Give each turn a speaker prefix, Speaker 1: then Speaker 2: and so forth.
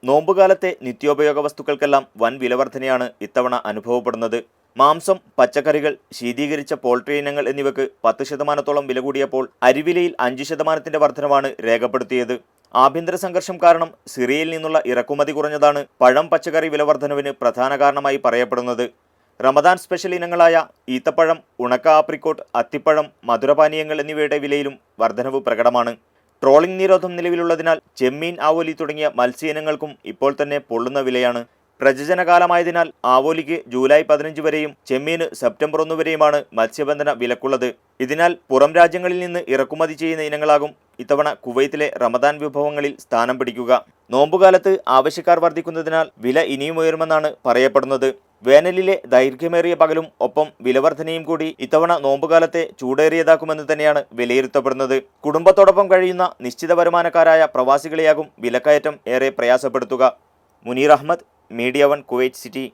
Speaker 1: നോമ്പുകാലത്തെ നിത്യോപയോഗ വസ്തുക്കൾക്കെല്ലാം വൻ വിലവർധനയാണ് ഇത്തവണ അനുഭവപ്പെടുന്നത്. മാംസം, പച്ചക്കറികൾ, ശീതീകരിച്ച പോൾട്രി ഇനങ്ങൾ എന്നിവയ്ക്ക് 10% വില കൂടിയപ്പോൾ അരിവിലയിൽ 5% വർധനവാണ് രേഖപ്പെടുത്തിയത്. ആഭ്യന്തര സംഘർഷം കാരണം സിറിയയിൽ നിന്നുള്ള ഇറക്കുമതി കുറഞ്ഞതാണ് പഴം, പച്ചക്കറി വിലവർധനവിന് പ്രധാന കാരണമായി പറയപ്പെടുന്നത്. റമദാൻ സ്പെഷ്യൽ ഇനങ്ങളായ ഈത്തപ്പഴം, ഉണക്ക ആപ്രിക്കോട്ട്, അത്തിപ്പഴം, മധുരപാനീയങ്ങൾ എന്നിവയുടെ വിലയിലും വർധനവ് പ്രകടമാണ്. ട്രോളിംഗ് നിരോധനം നിലവിലുള്ളതിനാൽ ചെമ്മീൻ, ആവോലി തുടങ്ങിയ മത്സ്യ ഇനങ്ങൾക്കും ഇപ്പോൾ തന്നെ പൊള്ളുന്ന വിലയാണ്. പ്രജനനകാലമായതിനാൽ ആവോലിക്ക് ജൂലൈ 15 വരെയും ചെമ്മീന് സെപ്റ്റംബർ 1 വരെയുമാണ് മത്സ്യബന്ധന വിലക്കുള്ളത്. ഇതിനാൽ പുറം രാജ്യങ്ങളിൽ നിന്ന് ഇറക്കുമതി ചെയ്യുന്ന ഇനങ്ങളാകും ഇത്തവണ കുവൈത്തിലെ റമദാൻ വിഭവങ്ങളിൽ സ്ഥാനം പിടിക്കുക. നോമ്പുകാലത്ത് ആവശ്യക്കാർ വർദ്ധിക്കുന്നതിനാൽ വില ഇനിയും ഉയരുമെന്നാണ് പറയപ്പെടുന്നത്. വേനലിലെ ദൈർഘ്യമേറിയ പകലും ഒപ്പം വിലവർധനയും കൂടി ഇത്തവണ നോമ്പുകാലത്തെ ചൂടേറിയതാക്കുമെന്ന് തന്നെയാണ് വിലയിരുത്തപ്പെടുന്നത്. കുടുംബത്തോടൊപ്പം കഴിയുന്ന നിശ്ചിത വരുമാനക്കാരായ പ്രവാസികളെയാകും വിലക്കയറ്റം ഏറെ പ്രയാസപ്പെടുത്തുക. Muneer Ahammed, media 1 Kuwait city.